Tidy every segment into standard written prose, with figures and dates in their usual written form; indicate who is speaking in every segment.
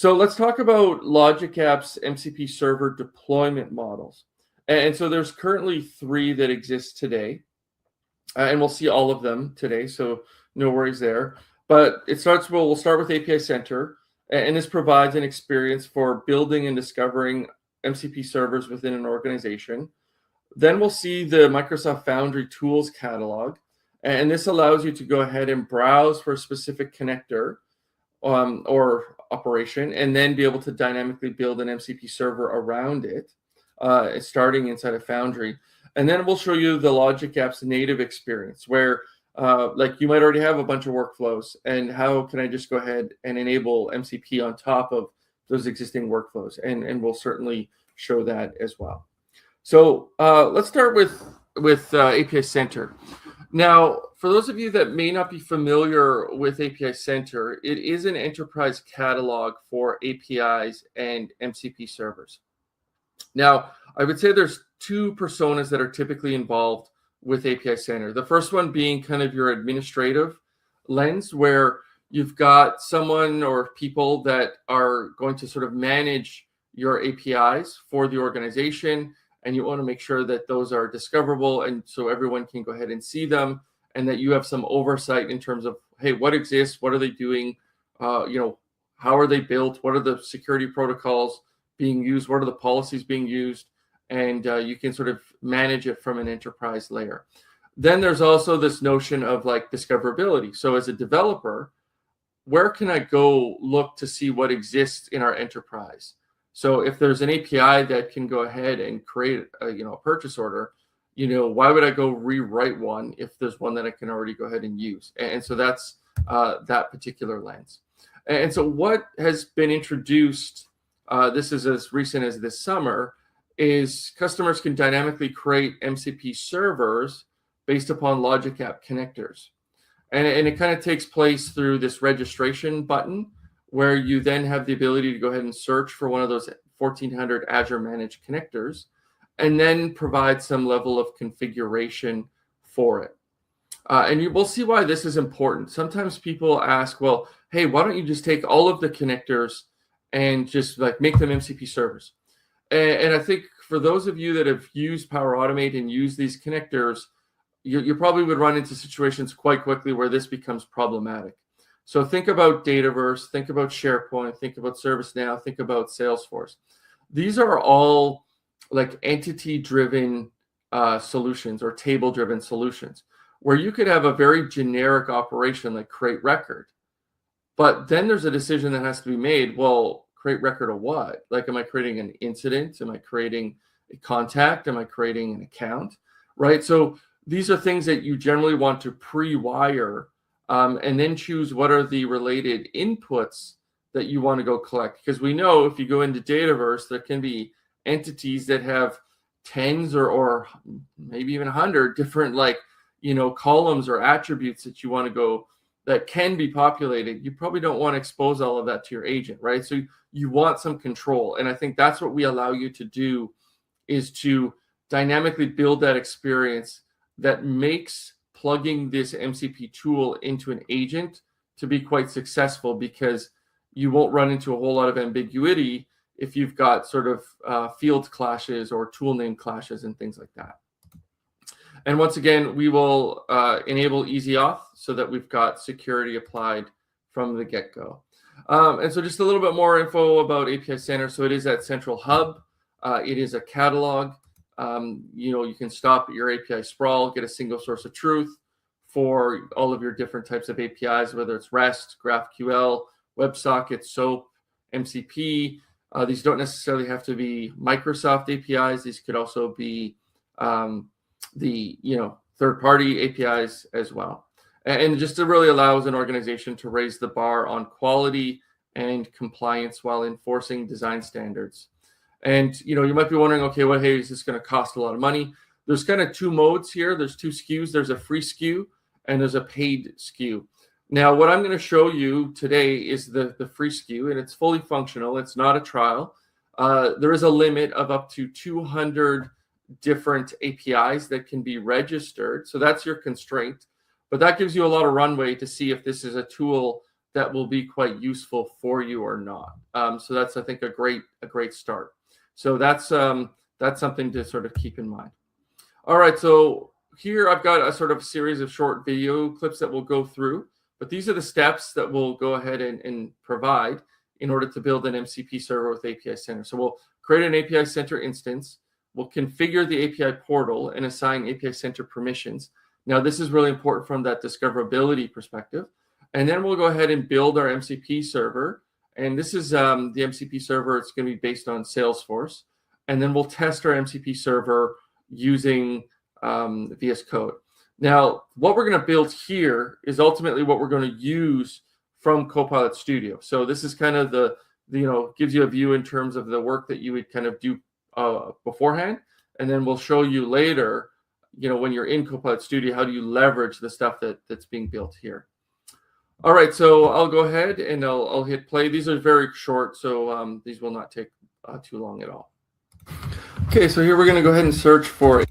Speaker 1: So let's talk about Logic App's MCP Server deployment models. And so there's currently 3 that exist today, and we'll see all of them today, so no worries there. But we'll start with API Center, and this provides an experience for building and discovering MCP servers within an organization. Then we'll see the Microsoft Foundry tools catalog, and this allows you to go ahead and browse for a specific connector or operation, and then be able to dynamically build an MCP server around it, starting inside of Foundry. And then we'll show you the Logic App's native experience, where like you might already have a bunch of workflows, and how can I just go ahead and enable MCP on top of those existing workflows? And we'll certainly show that as well. So let's start with API Center. Now, for those of you that may not be familiar with API Center, it is an enterprise catalog for APIs and MCP servers. Now, I would say there's 2 personas that are typically involved with API Center. The first one being kind of your administrative lens, where you've got someone or people that are going to sort of manage your APIs for the organization, and you want to make sure that those are discoverable, and so everyone can go ahead and see them, and that you have some oversight in terms of, hey, what exists, what are they doing, how are they built, what are the security protocols being used, what are the policies being used, and you can sort of manage it from an enterprise layer. Then there's also this notion of like discoverability. So as a developer, where can I go look to see what exists in our enterprise? So if there's an API that can go ahead and create a purchase order, why would I go rewrite one if there's one that I can already go ahead and use? And so that's that particular lens. And so what has been introduced, this is as recent as this summer, is customers can dynamically create MCP servers based upon Logic App connectors. And it kind of takes place through this registration button, where you then have the ability to go ahead and search for one of those 1,400 Azure managed connectors, and then provide some level of configuration for it. And you will see why this is important. Sometimes people ask, well, hey, why don't you just take all of the connectors and just like make them MCP servers? And I think for those of you that have used Power Automate and use these connectors, you probably would run into situations quite quickly where this becomes problematic. So think about Dataverse, think about SharePoint, think about ServiceNow, think about Salesforce. These are all like entity-driven solutions or table-driven solutions, where you could have a very generic operation like create record. But then there's a decision that has to be made. Well, create record of what? Like, am I creating an incident? Am I creating a contact? Am I creating an account? Right? So these are things that you generally want to pre-wire, and then choose what are the related inputs that you want to go collect. Because we know if you go into Dataverse, there can be entities that have tens or maybe even 100 different columns or attributes that you want to go that can be populated. You probably don't want to expose all of that to your agent, right? So you want some control. And I think that's what we allow you to do, is to dynamically build that experience that makes plugging this MCP tool into an agent to be quite successful, because you won't run into a whole lot of ambiguity if you've got sort of field clashes or tool name clashes and things like that. And once again, we will enable easy auth so that we've got security applied from the get-go. And so just a little bit more info about API Center. So it is that central hub. It is a catalog. You can stop at your API sprawl, get a single source of truth for all of your different types of APIs, whether it's REST, GraphQL, WebSocket, SOAP, MCP. These don't necessarily have to be Microsoft APIs. These could also be the third-party APIs as well. And just to really allows an organization to raise the bar on quality and compliance while enforcing design standards. And you might be wondering, okay, well, hey, is this going to cost a lot of money? There's kind of 2 modes here. There's 2 SKUs. There's a free SKU and there's a paid SKU. Now, what I'm going to show you today is the free SKU, and it's fully functional. It's not a trial. There is a limit of up to 200 different APIs that can be registered. So that's your constraint. But that gives you a lot of runway to see if this is a tool that will be quite useful for you or not. So that's, I think, a great start. So that's something to sort of keep in mind. All right, so here I've got a sort of series of short video clips that we'll go through, but these are the steps that we'll go ahead and provide in order to build an MCP server with API Center. So we'll create an API Center instance, we'll configure the API portal and assign API Center permissions. Now, this is really important from that discoverability perspective. And then we'll go ahead and build our MCP server. And this is the MCP server. It's going to be based on Salesforce. And then we'll test our MCP server using VS Code. Now, what we're going to build here is ultimately what we're going to use from Copilot Studio. So this is kind of the gives you a view in terms of the work that you would kind of do beforehand. And then we'll show you later, when you're in Copilot Studio, how do you leverage the stuff that's being built here. All right, so I'll go ahead and I'll hit play. These are very short, so these will not take too long at all. Okay, so here we're going to go ahead and search for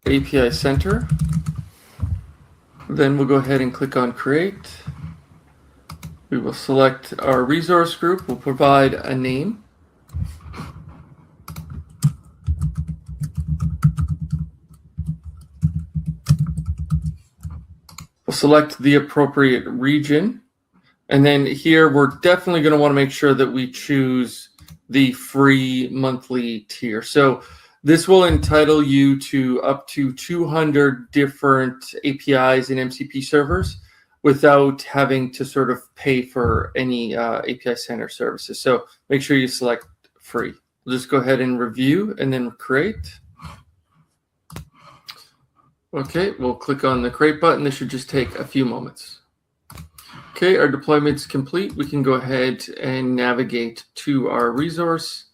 Speaker 1: API Center. Then we'll go ahead and click on Create. We will select our resource group. We'll provide a name. We'll select the appropriate region. And then here, we're definitely going to want to make sure that we choose the free monthly tier. So this will entitle you to up to 200 different APIs and MCP servers without having to sort of pay for any API Center services. So make sure you select free. We'll just go ahead and review and then create. Okay, we'll click on the create button. This should just take a few moments. Okay, our deployment's complete. We can go ahead and navigate to our resource.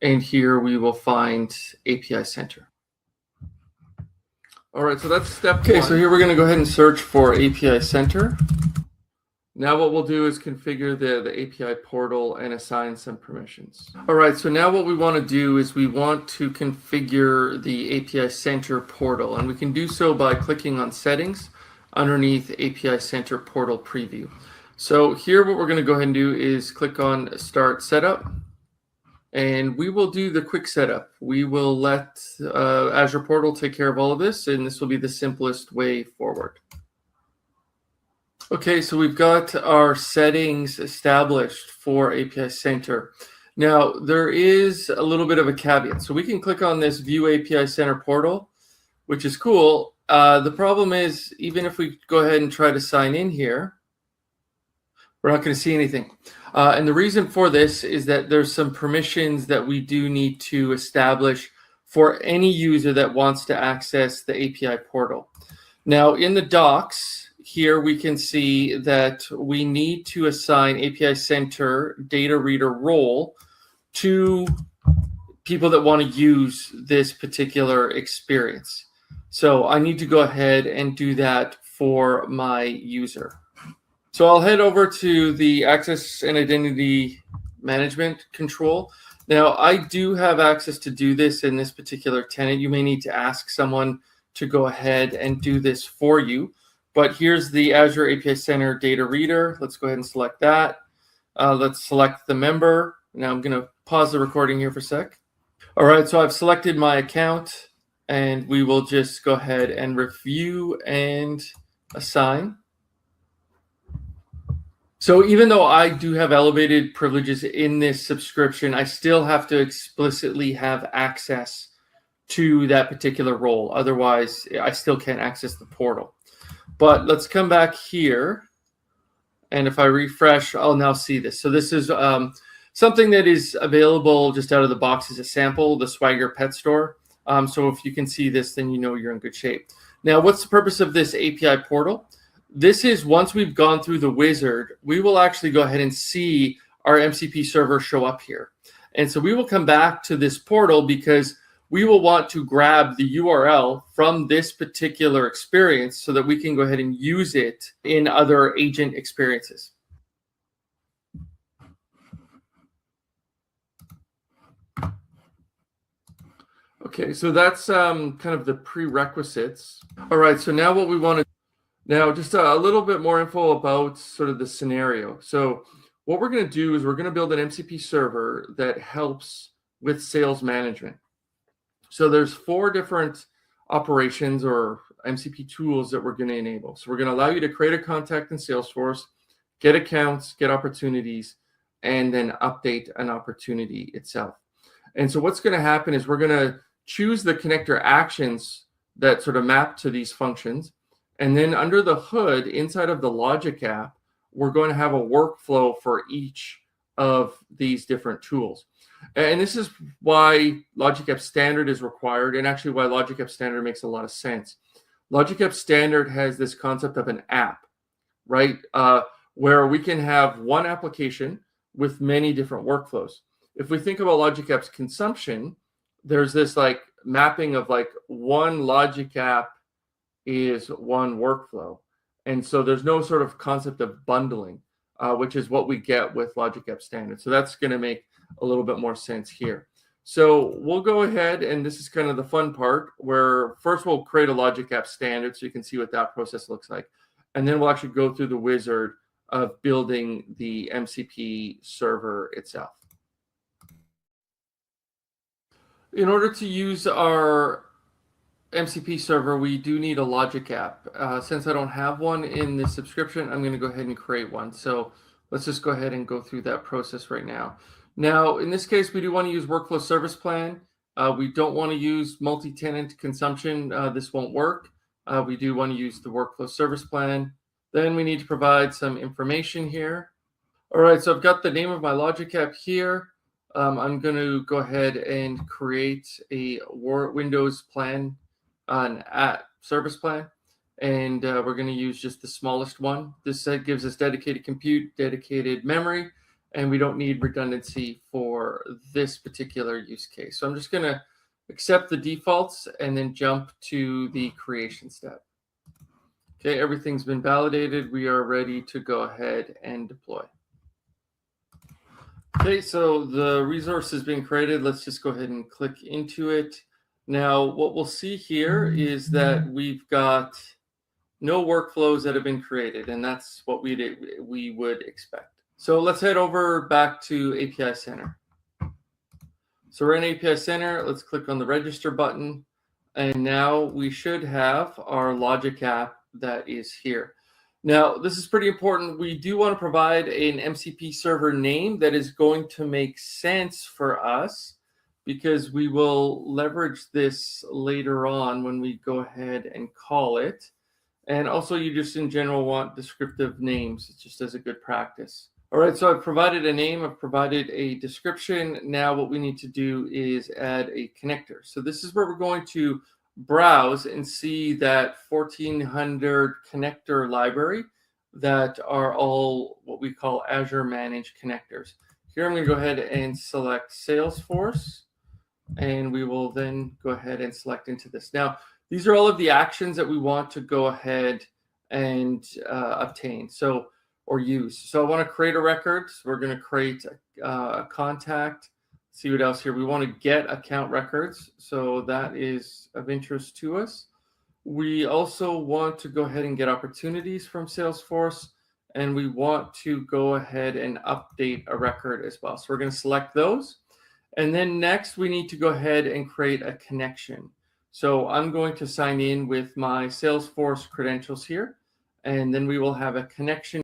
Speaker 1: And here we will find API Center. All right, so that's step one. Okay, so here we're going to go ahead and search for API Center. Now what we'll do is configure the API portal and assign some permissions. All right, so now what we want to do is we want to configure the API Center portal, and we can do so by clicking on Settings underneath API Center Portal Preview. So here what we're going to go ahead and do is click on Start Setup. And we will do the quick setup. We will let Azure Portal take care of all of this, and this will be the simplest way forward. Okay, so we've got our settings established for API Center. Now, there is a little bit of a caveat. So we can click on this View API Center Portal, which is cool. The problem is, even if we go ahead and try to sign in here, we're not going to see anything. And the reason for this is that there's some permissions that we do need to establish for any user that wants to access the API portal. Now, in the docs, here we can see that we need to assign API Center data reader role to people that want to use this particular experience. So I need to go ahead and do that for my user. So I'll head over to the access and identity management control. Now, I do have access to do this in this particular tenant. You may need to ask someone to go ahead and do this for you. But here's the Azure API Center data reader. Let's go ahead and select that. Let's select the member. Now I'm going to pause the recording here for a sec. All right, so I've selected my account, and we will just go ahead and review and assign. So even though I do have elevated privileges in this subscription, I still have to explicitly have access to that particular role. Otherwise, I still can't access the portal. But let's come back here. And if I refresh, I'll now see this. So this is something that is available just out of the box as a sample, the Swagger Pet Store. So if you can see this, then you know you're in good shape. Now, what's the purpose of this API portal? This is once we've gone through the wizard, we will actually go ahead and see our MCP server show up here. And so we will come back to this portal because we will want to grab the URL from this particular experience so that we can go ahead and use it in other agent experiences. Okay, so that's kind of the prerequisites. All right, so now what we want to Now, just a little bit more info about sort of the scenario. So what we're going to do is we're going to build an MCP server that helps with sales management. So there's 4 different operations or MCP tools that we're going to enable. So we're going to allow you to create a contact in Salesforce, get accounts, get opportunities, and then update an opportunity itself. And so what's going to happen is we're going to choose the connector actions that sort of map to these functions. And then under the hood, inside of the logic app, we're going to have a workflow for each of these different tools. And this is why Logic App Standard is required, and actually why Logic App Standard makes a lot of sense. Logic App Standard has this concept of an app, right? Where we can have one application with many different workflows. If we think about Logic App's consumption, there's this like mapping of like one Logic App is one workflow. And so there's no sort of concept of bundling, which is what we get with Logic App Standard. So that's going to make a little bit more sense here. So we'll go ahead, and this is kind of the fun part, where first we'll create a Logic App Standard so you can see what that process looks like. And then we'll actually go through the wizard of building the MCP server itself. In order to use our MCP server, we do need a Logic app. Since I don't have one in the subscription, I'm going to go ahead and create one. So let's just go ahead and go through that process right now. Now, in this case, we do want to use Workflow Service Plan. We don't want to use multi-tenant consumption. This won't work. We do want to use the Workflow Service Plan. Then we need to provide some information here. All right, so I've got the name of my Logic app here. I'm going to go ahead and create a Windows plan, an service plan, and we're going to use just the smallest one. This gives us dedicated compute, dedicated memory, and we don't need redundancy for this particular use case. So I'm just going to accept the defaults and then jump to the creation step. Okay, everything's been validated. We are ready to go ahead and deploy. Okay, so the resource is being created. Let's just go ahead and click into it. Now, what we'll see here is that we've got no workflows that have been created, and that's what we would expect. So let's head over back to API Center. So we're in API Center. Let's click on the register button, and now we should have our Logic app that is here. Now, this is pretty important. We do want to provide an MCP server name that is going to make sense for us, because we will leverage this later on when we go ahead and call it. And also, you just in general want descriptive names. It's just as a good practice. All right, so I've provided a name, I've provided a description. Now what we need to do is add a connector. So this is where we're going to browse and see that 1400 connector library that are all what we call Azure managed connectors. Here I'm going to go ahead and select Salesforce, and we will then go ahead and select into this. Now, these are all of the actions that we want to go ahead and obtain or use. So I want to create a record. So we're going to create a contact. See what else here. We want to get account records. So that is of interest to us. We also want to go ahead and get opportunities from Salesforce, and we want to go ahead and update a record as well. So we're going to select those. And then next, we need to go ahead and create a connection. So I'm going to sign in with my Salesforce credentials here, and then we will have a connection